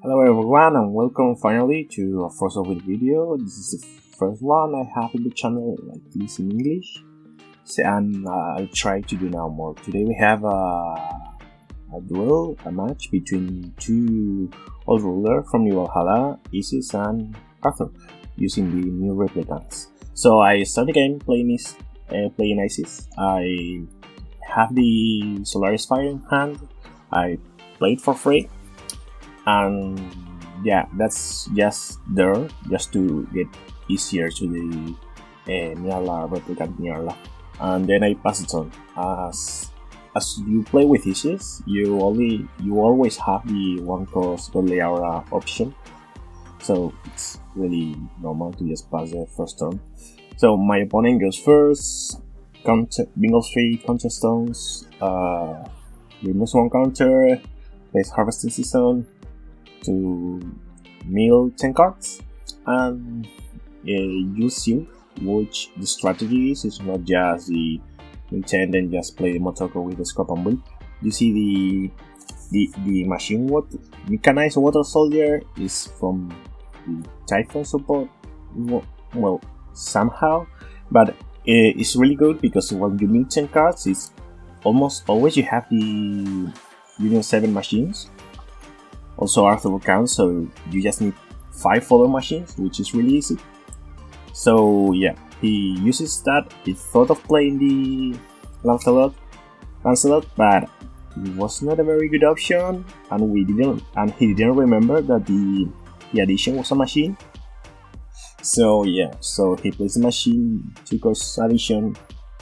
Hello everyone and welcome finally to a first of video. This is the first one I have in the channel like this in English, and I'll try to do now more. Today we have a duel, a match between two old rulers from Valhalla, Isis and Arthur, using the new replicants. So I start the game playing Isis. I have the Solaris Fire in hand. I played for free. And yeah, that's just there just to get easier to the Nyala replicant Nyala, and then I pass it on. As you play with Isis, you always have the one cost Godly Aura option, so it's really normal to just pass the first turn. So my opponent goes first, bingo 3 counter stones, removes one counter, plays Harvesting Season to mill 10 cards, and you see which the strategy is. It's not just the intent and just play the Motoko with the Scrap and Build. You see the machine mechanized water soldier is from the Typhon support, well somehow, but it's really good because when you mill 10 cards, it's almost always you have the Union 7 machines. Also Arthur will count, so you just need 5 follow machines, which is really easy. So yeah, he uses that. He thought of playing the Lancelot, but it was not a very good option, and he didn't remember that the addition was a machine. So yeah, so he plays the machine, 2 cost addition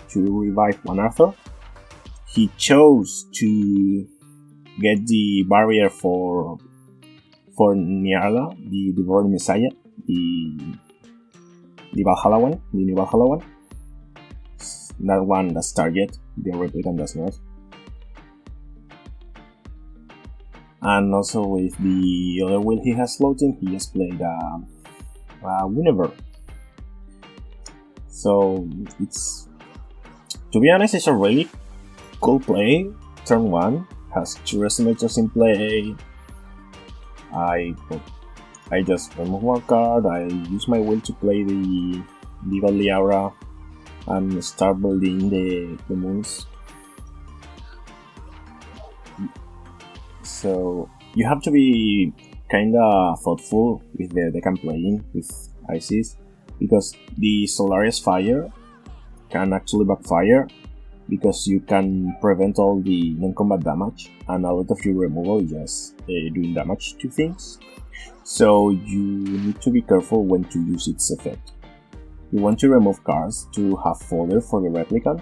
to revive one Arthur. He chose to get the barrier for Nyarla, the Devouring Messiah, the Valhalla one, the new Valhalla one. That one does target, the replicant does not. And also with the other wheel he has floating, he just played Winnever. So it's, to be honest, it's a really cool play. Turn 1 has 2 resonators in play. I just remove one card. I use my will to play the Godly Aura and start building the moons. So you have to be kinda thoughtful with the deck I'm playing with Isis, because the Solaris Fire can actually backfire, because you can prevent all the non-combat damage, and a lot of your removal is just doing damage to things. So you need to be careful when to use its effect. You want to remove cards to have fodder for the replicant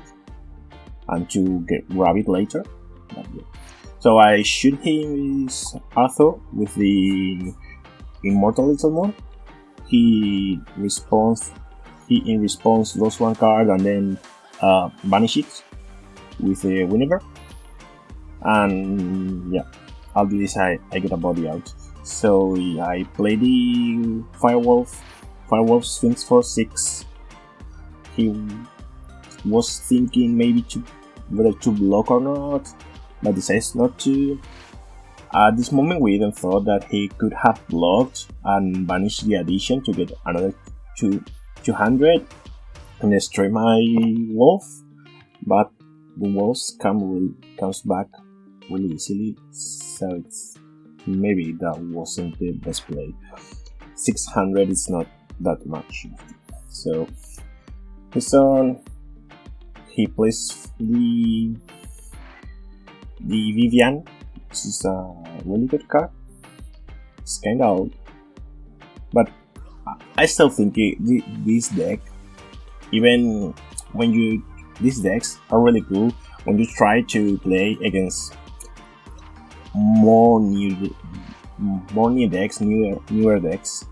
and to grab it later. So I shoot his Arthur with the Immortal Little Moon. In response lost one card and then banish it with a Winnever, and yeah, I'll do this. I get a body out. So I play the Firewolf swings for 6. He was thinking maybe whether to block or not, but decides not to. At this moment we even thought that he could have blocked and banished the addition to get another 200 and destroy my wolf, but the wolves comes back really easily, so it's maybe that wasn't the best play. 600 is not that much. So his turn, he plays the Vivian, which is a really good card. It's kinda old, but I still think this deck, even when these decks are really cool when you try to play against newer decks.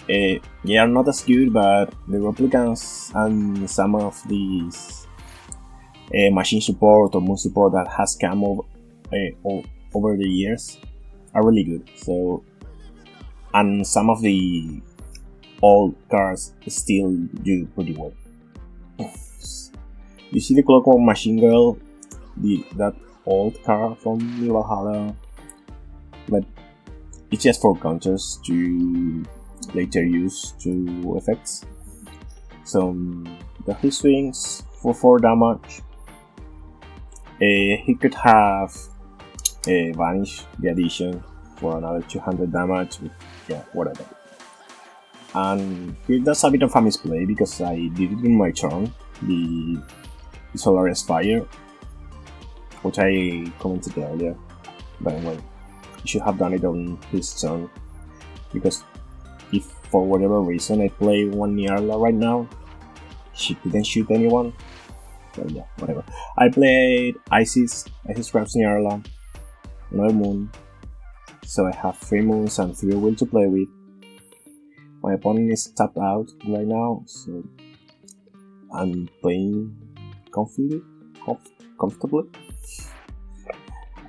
They are not as good, but the replicants and some of these machine support or moon support that has come over the years are really good. So, and some of the old cards still do pretty well. You see the Clockwork Machine Girl, that old card from Valhalla, but it's just for counters to later use to effects. So the he swings for 4 damage. He could have vanish the addition for another 200 damage. Yeah, whatever. And it does a bit of a misplay because I did it in my turn. The Solar Spire, which I commented earlier. But anyway, I should have done it on his turn, because if for whatever reason I play one Nyarla right now, she didn't shoot anyone. Well, yeah, whatever. I played Isis Grabs Nyarla, another moon, so I have 3 moons and 3 will to play with. My opponent is tapped out right now, so I'm playing comfortably.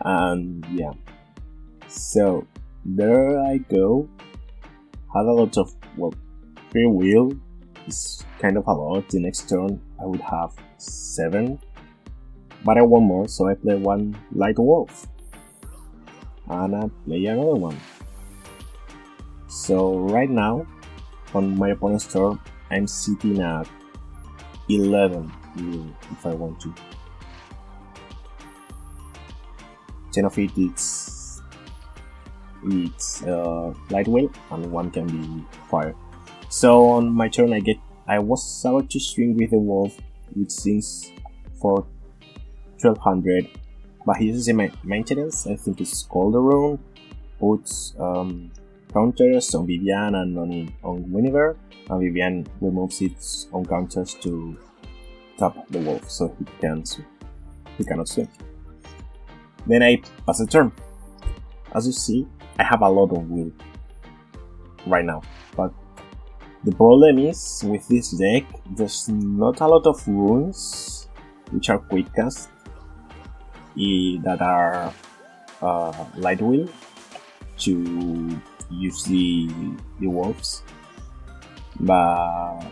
And yeah, so there I go. Had a lot of, well, free will is kind of a lot. The next turn I would have 7, but I want more, so I play 1 Light Wolf and I play another one. So right now on my opponent's turn I'm sitting at 11 if I want to. 10 of it it's light will and 1 can be fire. So on my turn I was about to swing with the wolf, which swings for 1200, but he uses my maintenance. I think it's called the rune, puts counters on Vivian and on Whenever, and Vivian removes its own counters to tap the wolf, so he cannot swing. Then I pass the turn. As you see, I have a lot of will right now, but the problem is with this deck there's not a lot of runes which are quick cast that are light will to use the wolves, but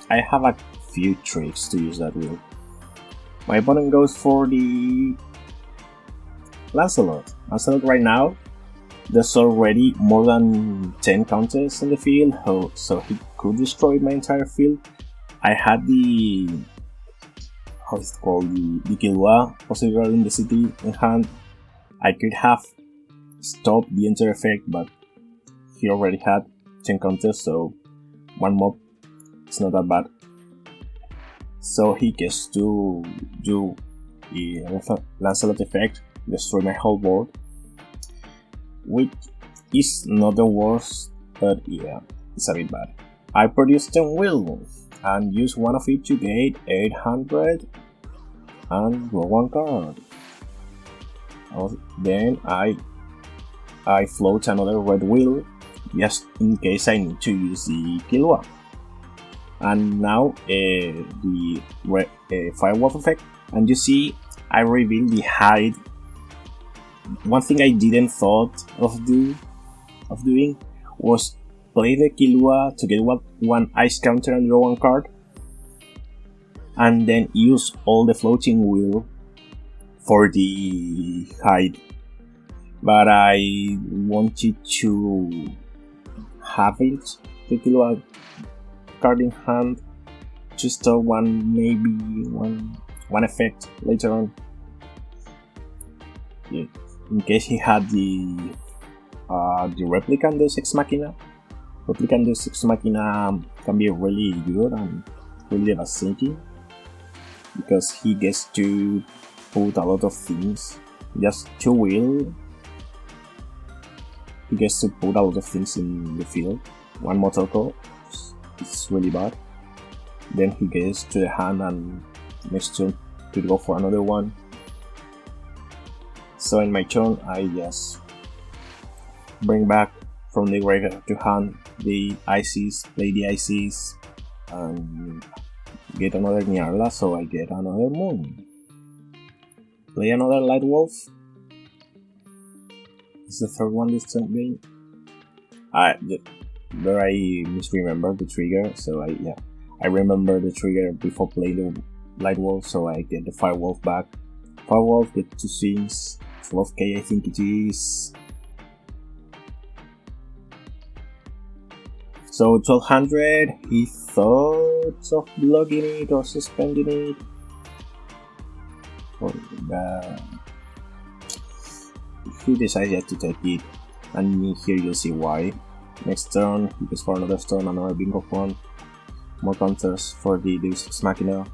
I have a few tricks to use that will. My opponent goes for the Lancelot right now. There's already more than 10 counters in the field, so he could destroy my entire field. I had the, how is it called, the Killua possible in the city in hand. I could have stopped the enter effect, but he already had 10 counters, so 1 mob, it's not that bad. So he gets to do the Lancelot effect, destroy my whole board, which is not the worst, but yeah, it's a bit bad. I produced 10 will and use 1 of it to get 800 and draw 1 card. Then I float another red will just in case I need to use the Killua. And now the Firewolf effect, and you see I reveal the hide. One thing I didn't thought of doing was play the Killua to get 1 ice counter and draw 1 card, and then use all the floating will for the hide. But I wanted to have it, the Killua card in hand, to store one effect later on. Yeah. In case he had the replicant Deus Ex Machina. Replicant Deus Ex Machina can be really good and really devastating, because he gets to put a lot of things. Just 2 will. He gets to put a lot of things in the field. 1 Motor Core, it's really bad. Then he gets to the hand and next turn to go for another one. So in my turn, I just bring back from the graveyard to hand the Isis, play the Isis, and get another Nyarla, so I get another moon. Play another Light Wolf. It's the 3rd one this turn game. There I misremembered the trigger, so I remember the trigger before playing the Light Wolf, so I get the Firewolf back. Firewolf get 2 swings, 12k I think it is. So 1200, he thought of blocking it or suspending it. He decided to take it, and here you'll see why. Next turn, he goes for another stone, another bingo one. More counters for the Deus Ex Machina,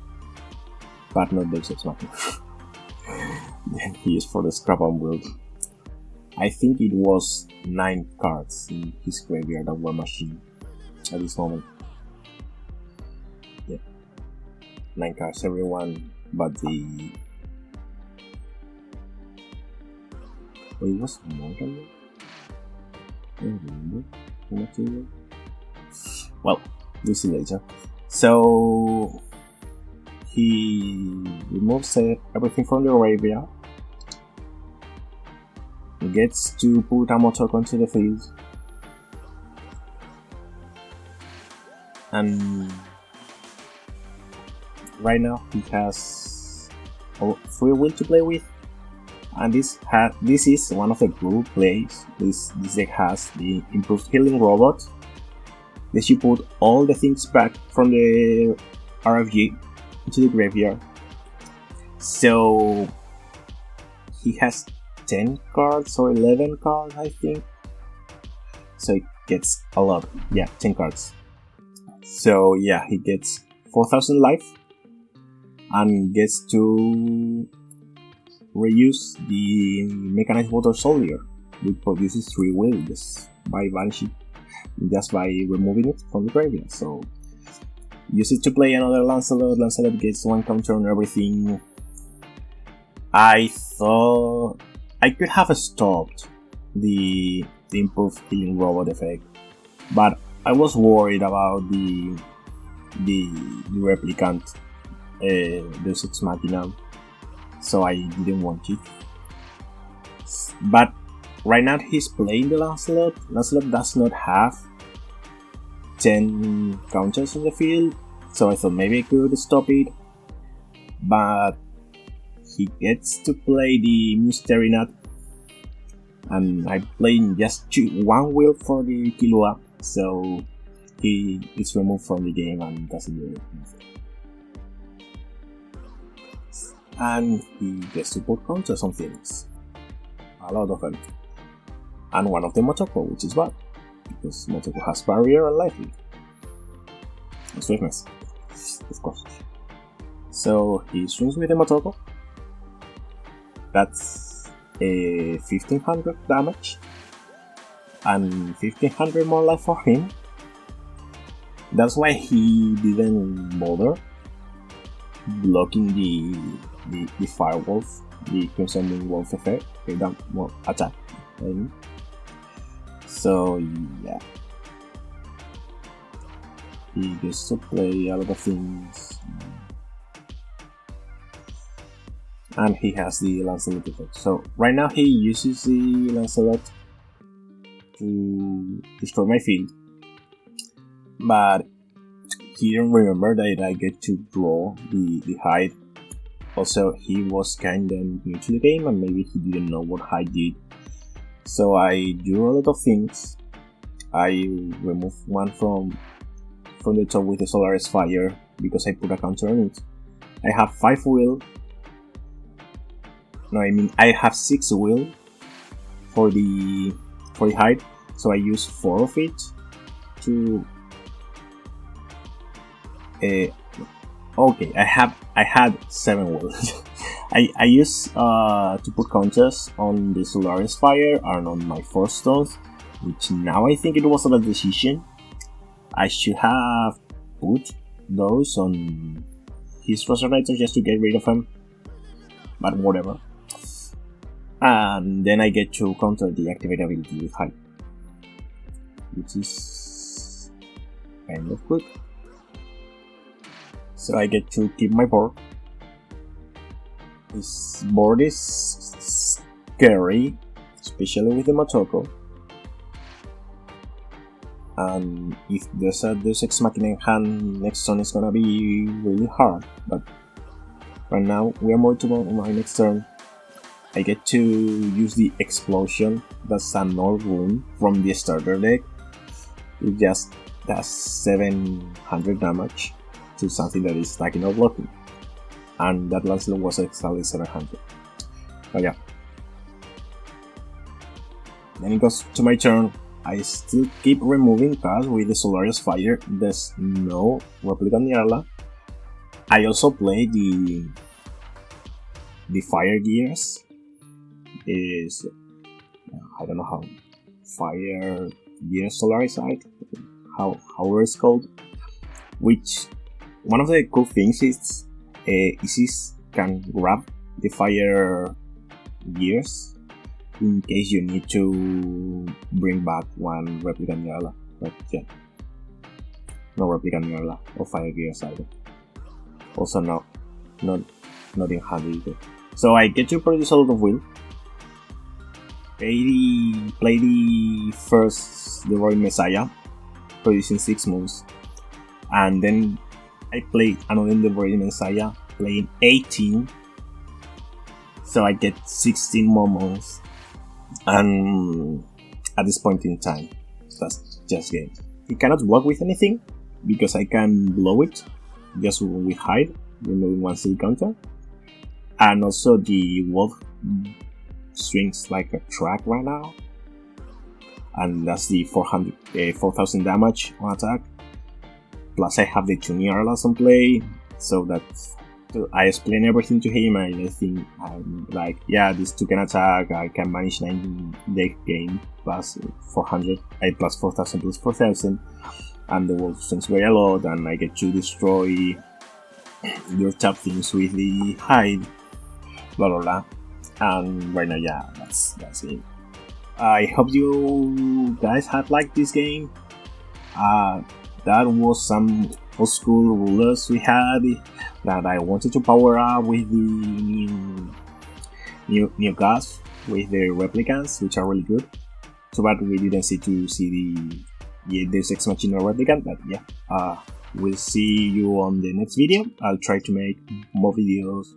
but not Deus Ex Machina. Then he used for the scrap and build. I think it was 9 cards in his graveyard of War Machine at this moment. Yeah, 9 cards, everyone but the. Oh, it was more than that? I don't remember how much it was. Well, we'll see later. So he removes everything from the graveyard. He gets to put a Motoko onto the field. And right now he has free will to play with. And this is one of the group plays. This deck has the improved healing robot. This you put all the things back from the RFG into the graveyard. So he has 10 cards or 11 cards, I think. So it gets a lot. Yeah, 10 cards. So yeah, he gets 4000 life and gets to reuse the mechanized water soldier, which produces 3 will just by banishing, just by removing it from the graveyard. So use it to play another Lancelot. Lancelot gets 1 counter on everything. I thought I could have stopped the improved healing robot effect, but I was worried about the replicant Deus Ex Machina, so I didn't want it. But right now he's playing the Lancelot. Lancelot does not have 10 counters in the field, so I thought maybe I could stop it. But he gets to play the Mystery Nut, and I'm playing just 1 will for the Killua, so he is removed from the game and doesn't do anything. And he gets to put counters on things. A lot of them. And one of them Motoko, which is bad, because Motoko has barrier and life lead. And swiftness, of course. So he swings with the Motoko. That's a 1500 damage. And 1500 more life for him. That's why he didn't bother blocking the Firewolf, the Crimson Wing Wolf effect, well, attack. So yeah, he gets to play a lot of things, and he has the Lancelot effect. So right now he uses the Lancelot to destroy my field, but he didn't remember that I get to draw the hide. Also, he was kinda new to the game and maybe he didn't know what hide did. So I do a lot of things. I remove one from the top with the Solaris Fire because I put a counter on it. I have 5 will. No, I mean I have 6 will for the hide. So I use 4 of it to okay, I had 7 will. I used to put counters on the Solaris Fire and on my 4 stones, which now I think it was a bad decision. I should have put those on his Resonator just to get rid of him, but whatever. And then I get to counter the activate ability with hide, which is kind of good. So I get to keep my board. This board is scary, especially with the Motoko. And if there's a Deus Ex Machina in hand, next turn is gonna be really hard. But right now we are more to my next turn. I get to use the Explosion, that's an old rune from the starter deck. It just does 700 damage to something that is stacking or blocking, and that last one was exactly 700. But yeah, then it goes to my turn. I still keep removing cards with the Solaris Fire. There's no replicant Nyarla. I also play the Fire Gears. Is I don't know how Fire Gears Solaris side, however it's called. Which one of the cool things is Isis can grab the Fire Gears in case you need to bring back one replicant Nyarla. But yeah, no replicant Nyarla or Fire Gears either. Also not in handy either. So I get to produce a lot of will. Play the first the Royal Messiah, producing 6 moves, and then I play another the Royal Messiah, playing 18. So I get 16 more moves. And at this point in time, that's just game. It cannot block with anything because I can blow it just with hide, removing 1 seal counter, and also the wolf swings like a track right now, and that's the 4,000 damage on attack. Plus I have the 2 Nyarlas on play, so that I explain everything to him, and I think I'm like, yeah, these 2 can attack, I can manage 9 deck game, plus 400, plus 4,000 plus 4,000, and the wolf swings way a lot, and I get to destroy your top things with the hide, blah blah blah. And right now, yeah, that's it. I hope you guys had liked this game. That was some old school rulers we had that I wanted to power up with the new guys with the replicants, which are really good. Too bad we didn't see the Deus Ex Machina replicant, but yeah, we'll see you on the next video. I'll try to make more videos